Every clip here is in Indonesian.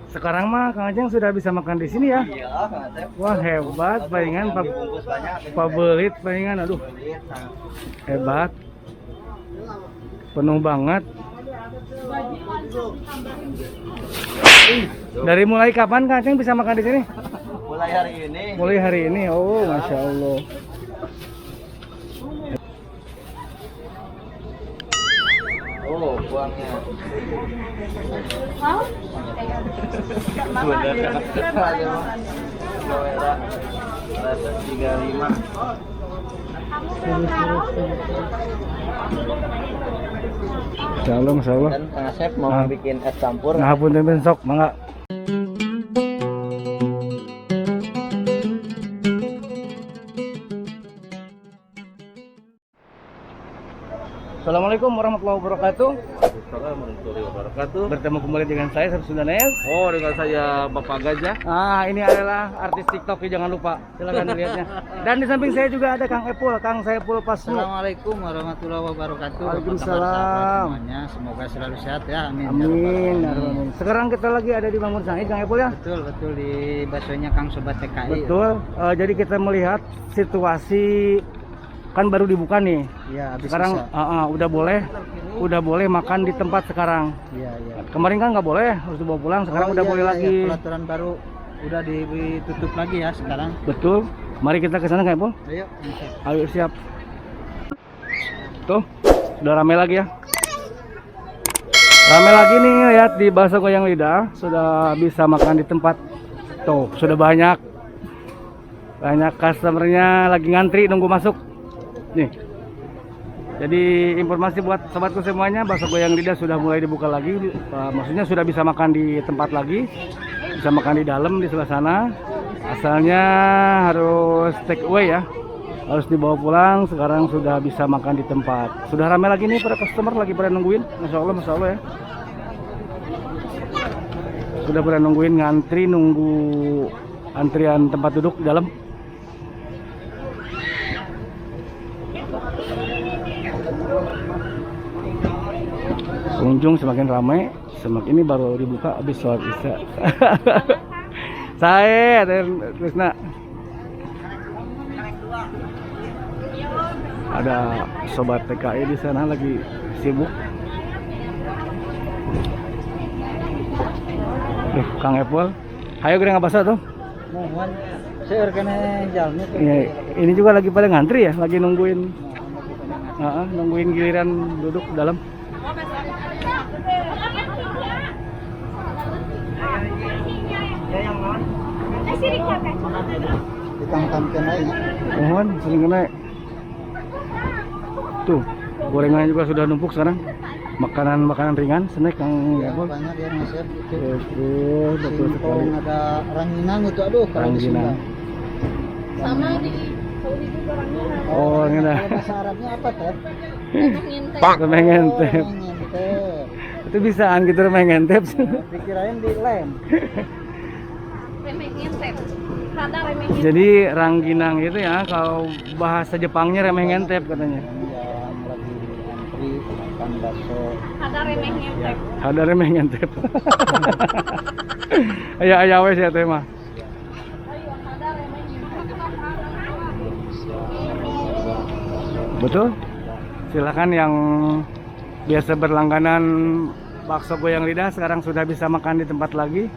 Sekarang mah Kang Ajeng sudah bisa makan di sini ya? Iya, Kang Asep. Wah hebat, palingan Dibungkus banyak. pabelit palingan, aduh hebat, penuh banget. Dari mulai kapan Kang Ajeng bisa makan di sini? Mulai hari ini. Mulai hari ini, oh masya Allah. Oh, buangnya. Rasa 35. Masya Allah, masya Allah. Dan Kang Asep mau bikin es campur. Nah, punten besok, mangga. Assalamualaikum warahmatullahi wabarakatuh. Assalamualaikum warahmatullahi wabarakatuh. Bertemu kembali dengan saya Sundanel. Oh, dengan saya Bapak Gajah. Ini adalah artis TikTok, jangan lupa. Silakan dilihatnya. Dan di samping saya juga ada Kang Epul, Kang Saiful Pasnu. Assalamualaikum warahmatullahi wabarakatuh. Waalaikumsalam. Semuanya semoga selalu sehat ya. Amin. Amin. Amin. Sekarang kita lagi ada di Bangun Sangit, Kang Epul ya. Betul di baksonya Kang Sobat TKI. Betul. Jadi kita melihat situasi kan baru dibuka nih. Iya, Sekarang udah boleh makan di tempat sekarang. Iya. Kemarin kan nggak boleh, harus dibawa pulang. Sekarang udah boleh lagi. Peraturan baru udah ditutup lagi ya sekarang. Betul. Mari kita ke sana Kang Epul. Ayo. Ayo siap. Tuh, sudah rame lagi ya. Rame lagi nih, lihat di Bakso Goyang Lidah sudah bisa makan di tempat. Tuh, sudah banyak customernya lagi ngantri nunggu masuk. Nih. Jadi informasi buat sobatku semuanya, Bakso Goyang Lidah sudah mulai dibuka lagi. Maksudnya sudah bisa makan di tempat lagi. Bisa makan di dalam di sebelah sana. Asalnya harus take away ya. Harus dibawa pulang. Sekarang sudah bisa makan di tempat. Sudah ramai lagi nih para customer lagi pada nungguin. Masya Allah ya. Sudah pada nungguin ngantri, nunggu antrian tempat duduk di dalam. Pengunjung semakin ramai, semakin ini baru dibuka habis sholat isya. Saya dan Krisna. Ada sobat TKI di sana lagi sibuk. Kang Epul, ayo goreng bakso tuh. Mohon seueur kene jalmi. Ini juga lagi pada ngantri ya, lagi nungguin. Nungguin giliran duduk dalam. Ditangtamkeun aja. Mohon sering kena. Tuh, gorengannya juga sudah numpuk sekarang. Makanan ringan, snack Kang Epul. Banyak ya Mas. Betul sekali. Ada ranginang itu kalau di Sunda. Sama di Saudi juga ranginang. Oh, ranginang. Bahasa Arabnya apa teh? Remeh ngentep. Itu bisaan gitu remeh ngentep. Dikirain di lem. Remeh ngentep. Rada remeh ngentep. Jadi rangginang itu ya, kalau bahasa Jepangnya remeh ngentep katanya. Yang lagi antri makan bakso. Rada remeh ngentep. Ada remeh ngentep. Aya wes ya teh mah. Ayo, rada remeh ngentep. Betul. Silakan yang biasa berlangganan Bakso Goyang Lidah sekarang sudah bisa makan di tempat lagi.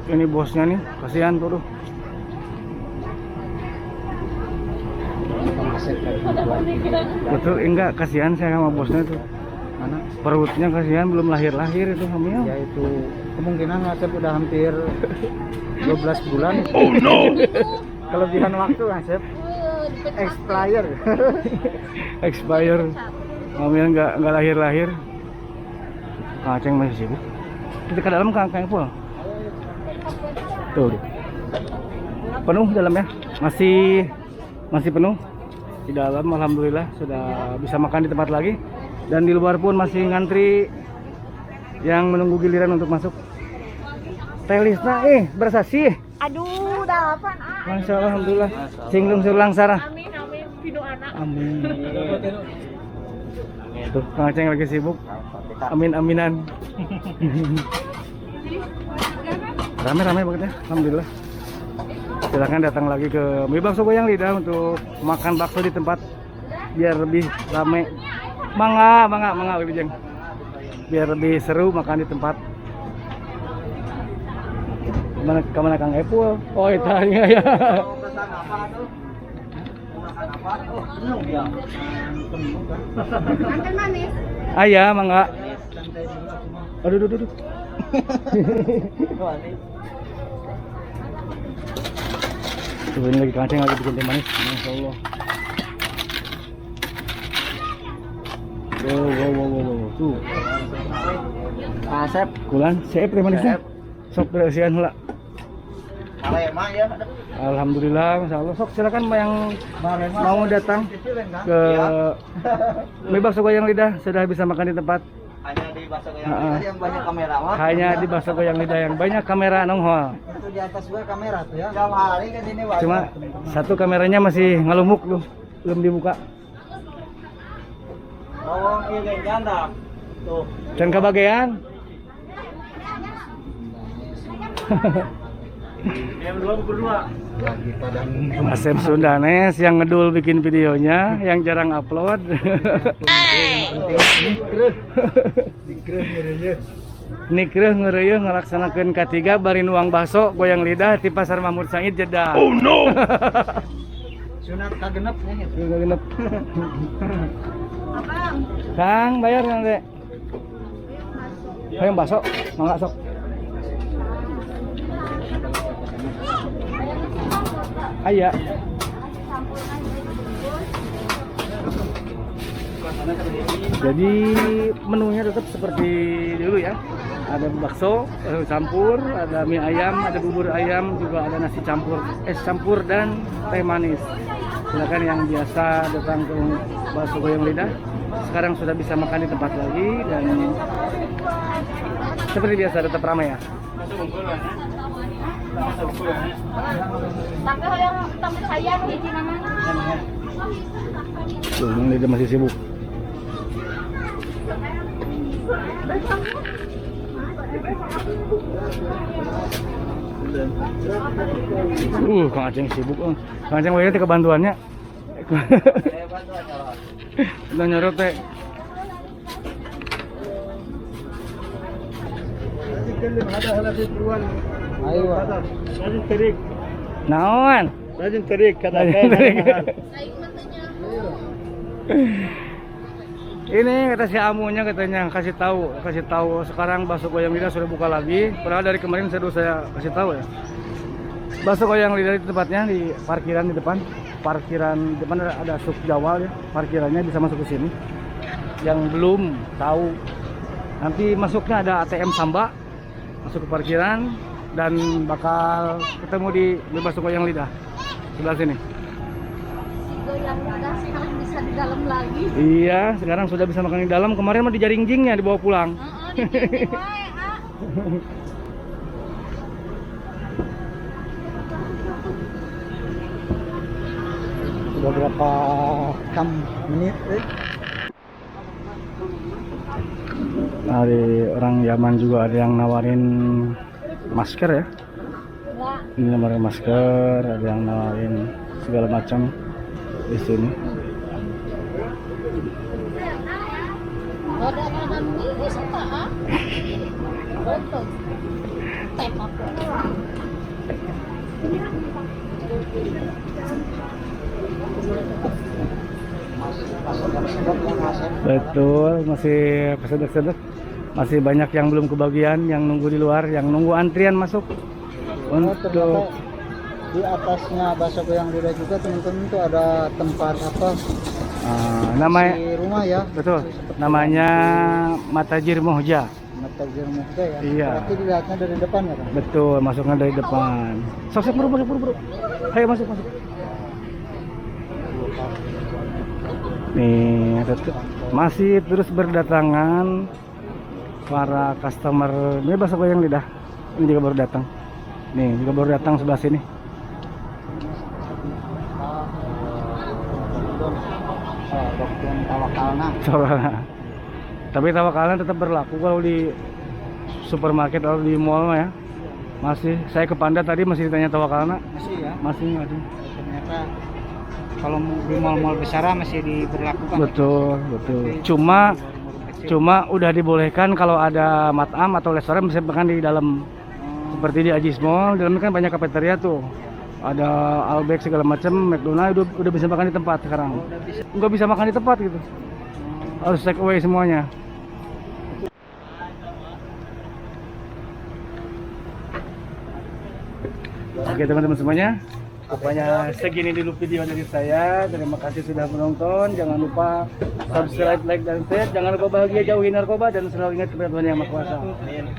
Ini bosnya nih, kasihan tuh. Betul, enggak kasihan saya sama bosnya tuh. Mana? Perutnya kasihan belum lahir itu hamil. Ya itu kemungkinan Asep udah hampir 12 bulan. Oh no. Kelebihan waktu Asep. Expired. Expired. Hamil enggak lahir. Kang Aceng masih sibuk. Kita ke dalam Kang Epul. Tuh. Penuh dalamnya. Masih penuh. Di dalam alhamdulillah sudah bisa makan di tempat lagi. Dan di luar pun masih ngantri yang menunggu giliran untuk masuk. Teh Lisna bersaksi. Aduh, dalapan. Masya Allah, alhamdulillah. Singlung sulang sarah. Amin, pinu anak. Amin. Tuh, Kang Aceng lagi sibuk. Aminan. Rame-rame banget ya, alhamdulillah. Silakan datang lagi ke Mi Bakso Goyang Lidah untuk makan bakso di tempat biar lebih rame. Mangga Wilujeng. Biar lebih seru makan di tempat. Kemana Kang Epul? Oh itu ya. Makan manis. Ayah mangga. Aduh. Tuh ini lagi kancing lagi bikin teh manis. Masya Allah. Wow. Tuh. Asep. Kulan, siap teh manisnya. Sok berasihan lah. Kalau emang ya. Alhamdulillah, Masya Allah. Sok silakan yang mau datang ke Mi Bakso Goyang Lidah sudah bisa makan di tempat. Hanya di Bakso Goyang Lidah yang banyak kamera mah. Hanya di Bakso Goyang Lidah yang banyak kamera nongol. Itu di atas gua kamera tuh ya. Jam hari kan ini banyak. Cuma satu kameranya masih ngelumuk tuh, belum dibuka. Bawang ini ganda. Tuh. Dan kebagian. Yang berdua. Lagi padang Asep Sundanes yang ngedul bikin videonya, yang jarang upload. Nikreuh ngeureuh ngelaksanakeun K3 bari nuang bakso Goyang Lidah di Pasar Mahmud Said Jeddah. Oh no. sunat kagenep nya. Genep. Abang. Kang, bayar Kang Dek. Hayang bakso, mangga sok. Aya. Jadi menunya tetap seperti dulu ya. Ada bakso campur, ada mie ayam, ada bubur ayam, juga ada nasi campur, es campur dan teh manis. Silakan yang biasa datang ke Bakso Goyang Lidah, sekarang sudah bisa makan di tempat lagi dan seperti biasa tetap ramai ya. Tapi yang temen saya hiji namanya. Tuh, Mang Lidah masih sibuk. Kang Aceng sibuk. Kang Aceng wayah teh kebantuannya. Udah nyorot teh. Ayo. Naon? Rajin terik Ini kata si Amunya katanya kasih tahu sekarang Bakso Goyang Lidah sudah buka lagi. Padahal dari kemarin saya kasih tahu ya. Bakso Goyang Lidah di tempatnya di parkiran di depan. Parkiran di depan ada sub Jawal ya. Parkirannya bisa masuk ke sini. Yang belum tahu nanti masuknya ada ATM Samba. Masuk ke parkiran dan bakal ketemu di Bakso Goyang Lidah sebelah sini. Goyang Lidah sekarang bisa di dalam lagi. Iya, sekarang sudah bisa makan di dalam. Kemarin mah di jaring-jingnya dibawa pulang. Di wae, ah. Sudah berapa menit Nah, di orang Yaman juga ada yang nawarin masker ya. Enggak. Ini nawarin masker, ada yang nawarin segala macam di sini. Ada ini suka ah. Betul. Tep aku. Betul, masih sedek-sedek. Masih banyak yang belum kebagian, yang nunggu di luar, yang nunggu antrian masuk. Untuk di atasnya Bakso Goyang Lidah juga teman-teman tuh ada tempat apa namanya di rumah ya. betul, namanya Matajir Mohja. Matajir Mohja ya. Iya. Berarti dilihatnya dari depan ya kan? Betul, masuknya dari depan. Sok buru. Ayo masuk. Nih, masih terus berdatangan para customer ini Bakso Goyang Lidah. Ini juga baru datang. Nih, juga baru datang sebelah sini. Dokter tawakalna. Tapi tawakalnya tetap berlaku kalau di supermarket atau di mall mah ya. Masih. Saya ke Panda tadi masih ditanya tawakalna. Masih ya. Masih. Ternyata kalau di mal-mal besar masih diberlakukan. Betul, betul. Cuma udah dibolehkan kalau ada matam atau restoran bisa makan di dalam. Seperti di Ajis Mall, di dalam kan banyak kafeteria tuh. Ada Outback segala macam, McDonald udah bisa makan di tempat sekarang. Nggak bisa makan di tempat gitu. Harus take away semuanya. Oke teman-teman semuanya, rupanya segini dulu video dari saya. Terima kasih sudah menonton. Jangan lupa subscribe, like, dan share. Jangan lupa bahagia, jauhi narkoba, dan selalu ingat kepada Tuhan Yang Maha Kuasa.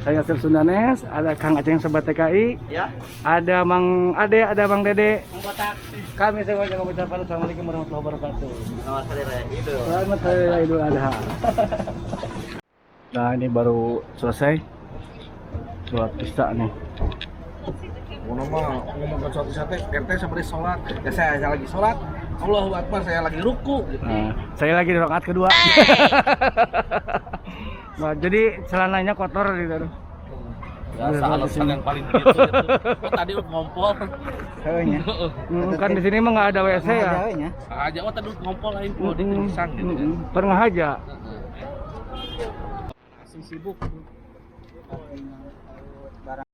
Saya Sir Sundanes, ada Kang Aceh Sobat TKI, Ya. ada Mang Ade, ada Bang Dede. Kami semuanya mengucapkan assalamualaikum warahmatullahi wabarakatuh. Selamat hari raya Idul. Selamat Hari Raya Idul Adha. Nah ini baru selesai sholat isya nih. Ngomong ke suatu sate, RT seperti sholat. Ya saya lagi sholat, Allahu Akbar, saya lagi ruku. Gitu. Nah, saya lagi di rakaat kedua. Nah, jadi celananya kotor gitu. Biasa alasan yang paling gitu. Kok tadi ngompol. Kayaknya. Kan di sini mah nggak ada WC ya. Kayaknya. Aja tadi ngompol lain po di tulisan gitu. Pernah aja. Masih sibuk. Barang